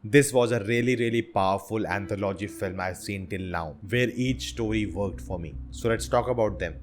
This was a really powerful anthology film I've seen till now, where each story worked for me. So let's talk about them.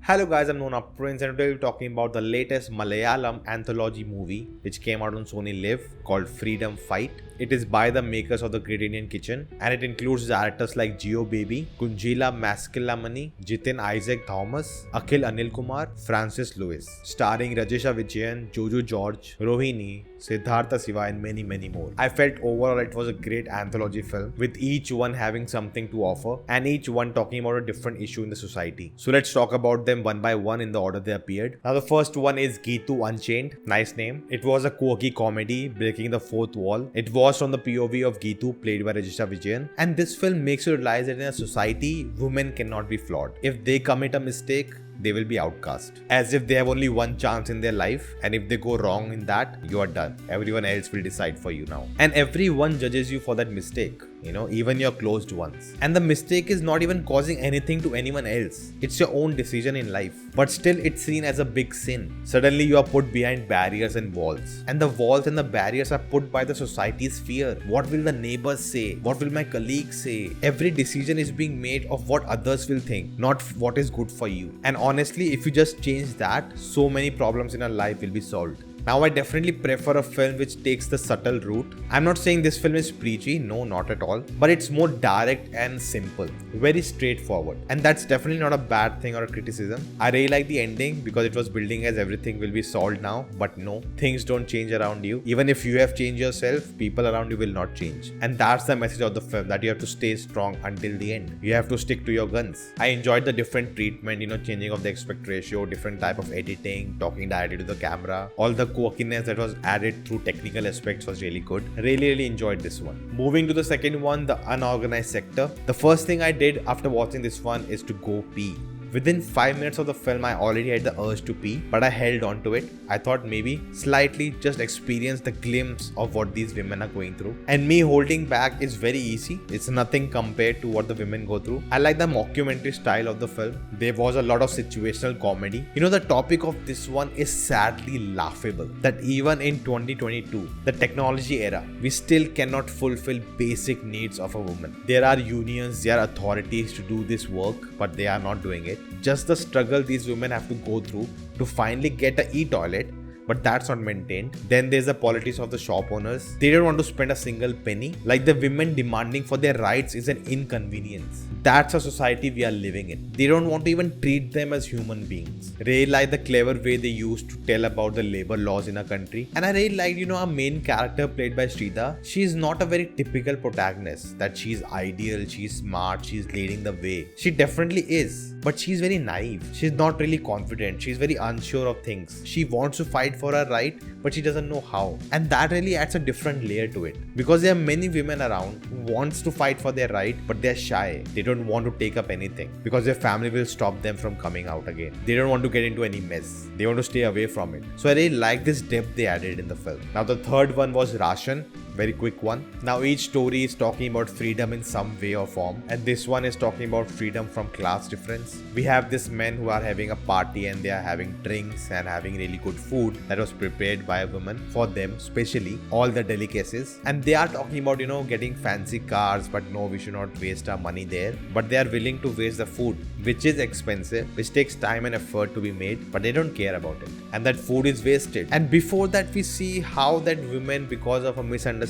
Hello guys, I'm Nona Prince and today we're talking about the latest Malayalam Anthology movie which came out on SonyLIV called Freedom Fight. It is by the makers of The Great Indian Kitchen and it includes actors like Jeo Baby, Kunjila Mascillamani, Jithin Issac Thomas, Akhil Anilkumar, Francies Louis, starring Rajisha Vijayan, Joju George, Rohini, Sidhartha Siva and many more. I felt overall it was a great anthology film with each one having something to offer and each one talking about a different issue in the society. So let's talk about them one by one in the order they appeared. Now the first one is Geetu Unchained. Nice name. It was a quirky comedy breaking the fourth wall. It was from the POV of Geetu played by Rajisha Vijayan, and this film makes you realize that in a society women cannot be flawed. If they commit a mistake, they will be outcast. As if they have only one chance in their life and if they go wrong in that, you are done. Everyone else will decide for you now. And everyone judges you for that mistake. Even your closed ones. And the mistake is not even causing anything to anyone else. It's your own decision in life. But still it's seen as a big sin. Suddenly you are put behind barriers and walls. And the walls and the barriers are put by the society's fear. What will the neighbors say? What will my colleagues say? Every decision is being made of what others will think, not what is good for you. And honestly, if you just change that, so many problems in our life will be solved. Now I definitely prefer a film which takes the subtle route. I'm not saying this film is preachy, no, not at all. But it's more direct and simple, very straightforward. And that's definitely not a bad thing or a criticism. I really like the ending because it was building as everything will be solved now. But no, things don't change around you. Even if you have changed yourself, people around you will not change. And that's the message of the film, that you have to stay strong until the end. You have to stick to your guns. I enjoyed the different treatment, changing of the aspect ratio, different type of editing, talking directly to the camera, all the quirkiness that was added through technical aspects was really good. Really enjoyed this one. Moving to the second one, the Unorganized Sector. The first thing I did after watching this one is to go pee. Within 5 minutes of the film, I already had the urge to pee, but I held on to it. I thought maybe slightly just experience the glimpse of what these women are going through. And me holding back is very easy. It's nothing compared to what the women go through. I like the mockumentary style of the film. There was a lot of situational comedy. The topic of this one is sadly laughable. That even in 2022, the technology era, we still cannot fulfill basic needs of a woman. There are unions, there are authorities to do this work, but they are not doing it. Just the struggle these women have to go through to finally get an e-toilet, but that's not maintained. Then there's the politics of the shop owners. They don't want to spend a single penny. Like the women demanding for their rights is an inconvenience. That's a society we are living in. They don't want to even treat them as human beings. Really like the clever way they used to tell about the labor laws in a country. And I really liked, our main character played by Srindaa. She's not a very typical protagonist. That she's ideal, she's smart, she's leading the way. She definitely is. But she's very naive. She's not really confident. She's very unsure of things. She wants to fight for her right, but she doesn't know how. And that really adds a different layer to it. Because there are many women around who wants to fight for their right, but they're shy. They don't want to take up anything because their family will stop them from coming out again. They don't want to get into any mess. They want to stay away from it. So I really like this depth they added in the film. Now the third one was Ration. Very quick one. Now each story is talking about freedom in some way or form, and this one is talking about freedom from class difference. We have these men who are having a party and they are having drinks and having really good food that was prepared by a woman for them, especially all the delicacies. And they are talking about, getting fancy cars, but no, we should not waste our money there. But they are willing to waste the food, which is expensive, which takes time and effort to be made, but they don't care about it. And that food is wasted. And before that, we see how that woman, because of a misunderstanding,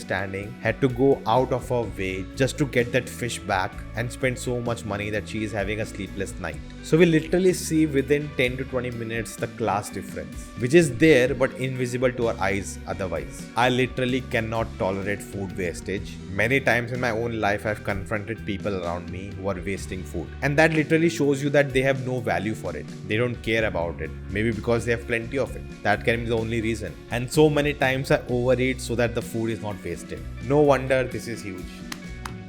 had to go out of her way just to get that fish back and spend so much money that she is having a sleepless night. So we literally see within 10 to 20 minutes the class difference, which is there but invisible to our eyes otherwise. I literally cannot tolerate food wastage. Many times in my own life, I've confronted people around me who are wasting food. And that literally shows you that they have no value for it. They don't care about it. Maybe because they have plenty of it. That can be the only reason. And so many times I overeat so that the food is not wasted. No wonder this is huge.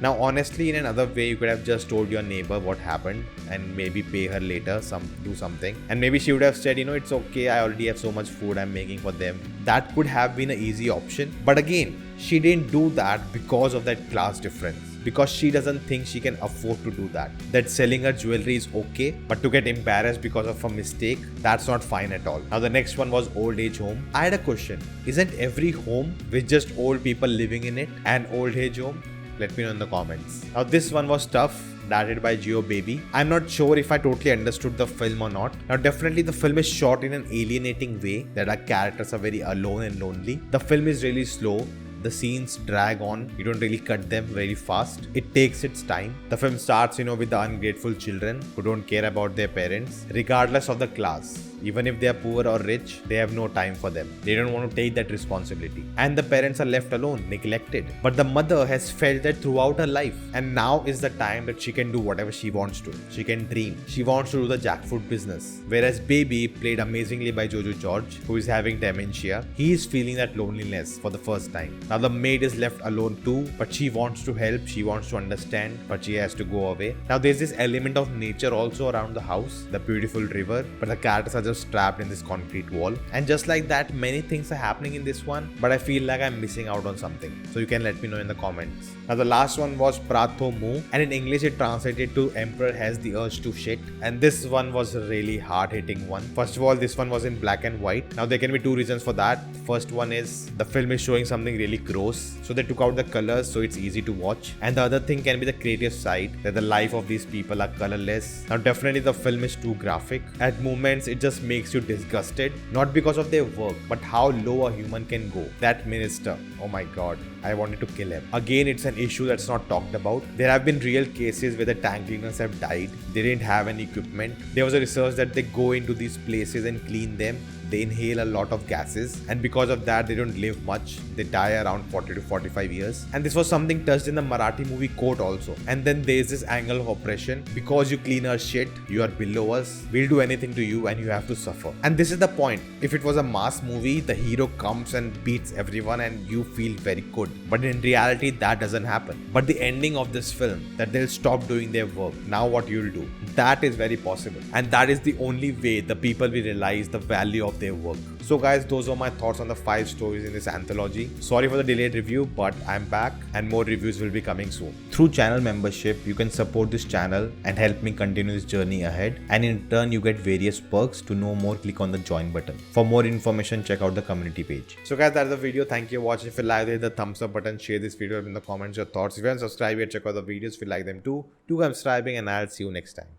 Now honestly, in another way, you could have just told your neighbor what happened and maybe pay her later, do something. And maybe she would have said, it's okay, I already have so much food I'm making for them. That could have been an easy option. But again, she didn't do that because of that class difference. because she doesn't think she can afford to do that. That selling her jewelry is okay, but to get embarrassed because of a mistake, that's not fine at all. Now the next one was old age home. I had a question. Isn't every home with just old people living in it an old age home? Let me know in the comments. Now this one was tough. Directed by Jeo Baby. I'm not sure if I totally understood the film or not. Now definitely the film is shot in an alienating way that our characters are very alone and lonely. The film is really slow. The scenes drag on. You don't really cut them very fast. It takes its time. The film starts, with the ungrateful children who don't care about their parents, regardless of the class. Even if they are poor or rich, they have no time for them. They don't want to take that responsibility. And the parents are left alone, neglected. But the mother has felt that throughout her life. And now is the time that she can do whatever she wants to. She can dream. She wants to do the jackfruit business. Whereas Baby, played amazingly by Joju George, who is having dementia, he is feeling that loneliness for the first time. Now the maid is left alone too, but she wants to help, she wants to understand, but she has to go away. Now there's this element of nature also around the house, the beautiful river, but the characters are just trapped in this concrete wall. And just like that, many things are happening in this one, but I feel like I'm missing out on something. So you can let me know in the comments. Now the last one was Pratho Mu, and in English it translated to Emperor Has the Urge to Shit. And this one was a really hard-hitting one. First of all, this one was in black and white. Now there can be two reasons for that. The first one is the film is showing something really gross, so they took out the colors so it's easy to watch. And the other thing can be the creative side, that the life of these people are colorless. Now definitely the film is too graphic. At moments it just makes you disgusted, not because of their work, but how low a human can go. That minister, oh my god, I wanted to kill him. Again, it's an issue that's not talked about. There have been real cases where the tank cleaners have died. They didn't have any equipment. There was a research that they go into these places and clean them. They inhale a lot of gases, and because of that they don't live much. They die around 40 to 45 years. And this was something touched in the Marathi movie Court also. And then there's this angle of oppression. Because you clean our shit, you are below us, we'll do anything to you and you have to suffer. And this is the point. If it was a mass movie, the hero comes and beats everyone and you feel very good. But in reality that doesn't happen. But the ending of this film, that they'll stop doing their work, now what you'll do, that is very possible. And that is the only way the people will realize the value of their work. So guys, those are my thoughts on the 5 stories in this anthology. Sorry for the delayed review, but I'm back and more reviews will be coming soon. Through channel membership, you can support this channel and help me continue this journey ahead. And in turn, you get various perks. To know more, click on the join button. For more information, check out the community page. So guys, that's the video. Thank you for watching. If you like it, hit the thumbs up button, share this video in the comments, your thoughts. If you haven't subscribed yet, check out the videos if you like them too. Do subscribing and I'll see you next time.